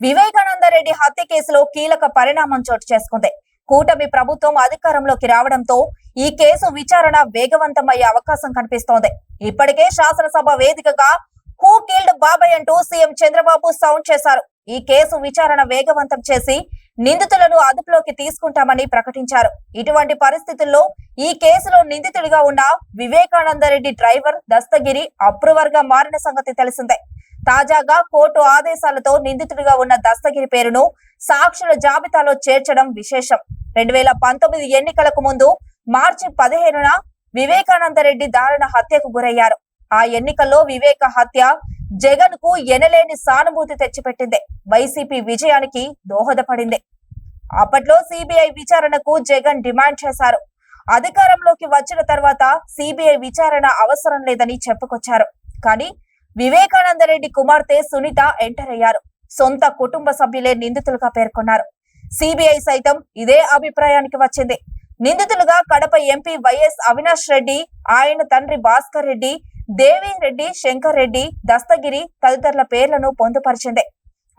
వివేకానంద రెడ్డి హత్య కేసులో కీలక పరిణామం చోటు చేసుకుంది. కూటమి ప్రభుత్వం అధికారంలోకి రావడంతో ఈ కేసు విచారణ వేగవంతమయ్యే అవకాశం కనిపిస్తోంది. ఇప్పటికే శాసనసభ వేదికగా హూ కిల్డ్ బాబాయ్ అంటూ సీఎం చంద్రబాబు సౌండ్ చేశారు. ఈ కేసు విచారణ వేగవంతం చేసి నిందితులను అదుపులోకి తీసుకుంటామని ప్రకటించారు. ఇటువంటి పరిస్థితుల్లో ఈ కేసులో నిందితుడిగా ఉన్న వివేకానంద రెడ్డి డ్రైవర్ దస్తగిరి అప్రూవర్ గా మారిన సంగతి తెలిసిందే. తాజాగా కోర్టు ఆదేశాలతో నిందితుడిగా ఉన్న దస్తగిరి పేరును సాక్షుల జాబితాలో చేర్చడం విశేషం. 2019 ఎన్నికలకు ముందు మార్చి 15న వివేకానంద రెడ్డి దారుణ హత్యకు గురయ్యారు. ఆ ఎన్నికల్లో వివేక హత్య జగన్ కు ఎనలేని సానుభూతి తెచ్చిపెట్టింది. వైసీపీ విజయానికి దోహదపడింది. అప్పట్లో సిబిఐ విచారణకు జగన్ డిమాండ్ చేశారు. అధికారంలోకి వచ్చిన తర్వాత సిబిఐ విచారణ అవసరం లేదని చెప్పుకొచ్చారు. కానీ వివేకానంద రెడ్డి కుమార్తె సునీత ఎంటర్ అయ్యారు. సొంత కుటుంబ సభ్యులే నిందితులుగా పేర్కొన్నారు. సిబిఐ సైతం ఇదే అభిప్రాయానికి వచ్చింది. నిందితులుగా కడప ఎంపీ వైఎస్ అవినాష్ రెడ్డి, ఆయన తండ్రి భాస్కర్ రెడ్డి, దేవి రెడ్డి, శంకర్ రెడ్డి, దస్తగిరి తదితరుల పేర్లను పొందుపరిచింది.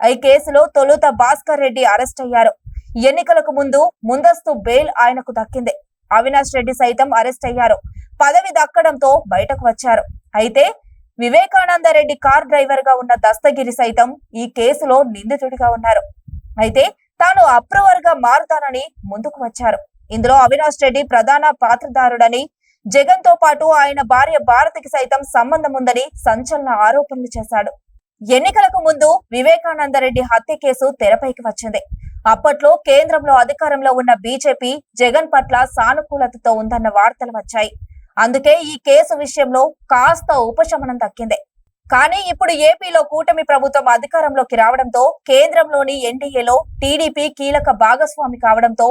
ఈ కేసులో తొలుత భాస్కర్ రెడ్డి అరెస్ట్ అయ్యారు. ఎన్నికలకు ముందస్తు బెయిల్ ఆయనకు దక్కింది. అవినాష్ రెడ్డి సైతం అరెస్ట్ అయ్యారు. పదవి దక్కడంతో బయటకు వచ్చారు. అయితే వివేకానంద రెడ్డి కార్ డ్రైవర్ గా ఉన్న దస్తగిరి సైతం ఈ కేసులో నిందితుడిగా ఉన్నారు. అయితే తాను అప్రూవర్ గా మారుతానని ముందుకు వచ్చారు. ఇందులో అవినాష్ రెడ్డి ప్రధాన పాత్రధారుడని, జగన్ తో పాటు ఆయన భార్య భారతికి సైతం సంబంధం ఉందని సంచలన ఆరోపణలు చేశాడు. ఎన్నికలకు ముందు వివేకానంద రెడ్డి హత్య కేసు తెరపైకి వచ్చింది. అప్పట్లో కేంద్రంలో అధికారంలో ఉన్న బీజేపీ జగన్ పట్ల సానుకూలతతో ఉందన్న వార్తలు వచ్చాయి. అందుకే ఈ కేసు విషయంలో కాస్త ఉపశమనం దక్కింది. కానీ ఇప్పుడు ఏపీలో కూటమి ప్రభుత్వం అధికారంలోకి రావడంతో కేంద్రంలోని ఎన్డీఏలో టీడీపీ కీలక భాగస్వామి కావడంతో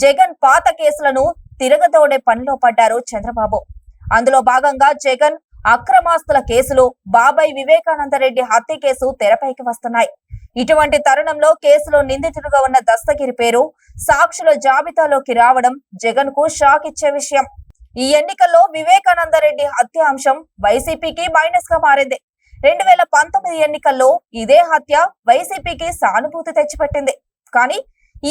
జగన్ పాత కేసులను తిరగదోడే పనిలో పడ్డారు చంద్రబాబు. అందులో భాగంగా జగన్ అక్రమాస్తుల కేసులు, బాబాయ్ వివేకానంద రెడ్డి హత్య కేసు తెరపైకి వస్తున్నాయి. ఇటువంటి తరుణంలో కేసులో నిందితుడుగా ఉన్న దస్తగిరి పేరు సాక్షుల జాబితాలోకి రావడం జగన్ కు షాక్ ఇచ్చే విషయం. ఈ ఎన్నికల్లో వివేకానంద రెడ్డి హత్య అంశం వైసీపీకి మైనస్ గా మారింది. 2019 ఎన్నికల్లో ఇదే హత్య వైసీపీకి సానుభూతి తెచ్చిపెట్టింది. కానీ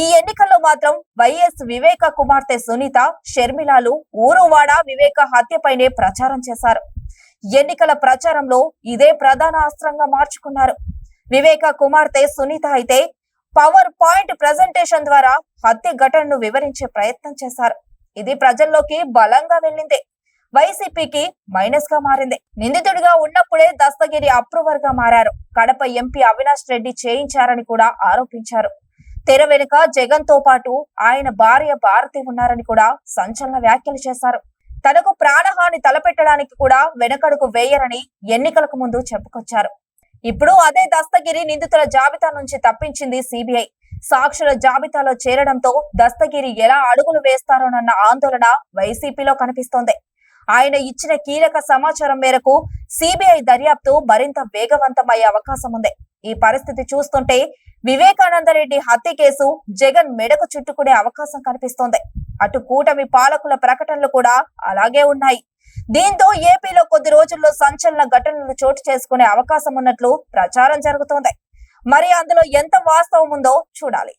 ఈ ఎన్నికల్లో మాత్రం వైఎస్ వివేక కుమార్తె సునీత, షర్మిలాలు ఊరువాడ వివేక హత్యపైనే ప్రచారం చేశారు. ఎన్నికల ప్రచారంలో ఇదే ప్రధాన అస్త్రంగా మార్చుకున్నారు. వివేక కుమార్తె సునీత అయితే పవర్ పాయింట్ ప్రెజెంటేషన్ ద్వారా హత్య ఘటనను వివరించే ప్రయత్నం చేశారు. ఇది ప్రజల్లోకి బలంగా వెళ్ళింది. వైసీపీకి మైనస్ గా మారింది. నిందితుడిగా ఉన్నప్పుడే దస్తగిరి అప్రూవర్ గా మారారు. కడప ఎంపీ అవినాష్ రెడ్డి చేయించారని కూడా ఆరోపించారు. తెర వెనుక జగన్ తో పాటు ఆయన భార్య భారతి ఉన్నారని కూడా సంచలన వ్యాఖ్యలు చేశారు. తనకు ప్రాణహాని తలపెట్టడానికి కూడా వెనకడుగు వేయరని ఎన్నికలకు ముందు చెప్పుకొచ్చారు. ఇప్పుడు అదే దస్తగిరి నిందితుల జాబితా నుంచి తప్పించింది సిబిఐ. సాక్షుల జాబితాలో చేరడంతో దస్తగిరి ఎలా అడుగులు వేస్తారోనన్న ఆందోళన వైసీపీలో కనిపిస్తోంది. ఆయన ఇచ్చిన కీలక సమాచారం మేరకు సిబిఐ దర్యాప్తు మరింత వేగవంతమయ్యే అవకాశం ఉంది. ఈ పరిస్థితి చూస్తుంటే వివేకానంద రెడ్డి హత్య కేసు జగన్ మెడకు చుట్టుకునే అవకాశం కనిపిస్తోంది. అటు కూటమి పాలకుల ప్రకటనలు కూడా అలాగే ఉన్నాయి. దీంతో ఏపీలో కొద్ది రోజుల్లో సంచలన ఘటనలు చోటు చేసుకునే అవకాశం ఉన్నట్లు ప్రచారం జరుగుతోంది. మరి అందులో ఎంత వాస్తవం ఉందో చూడాలి.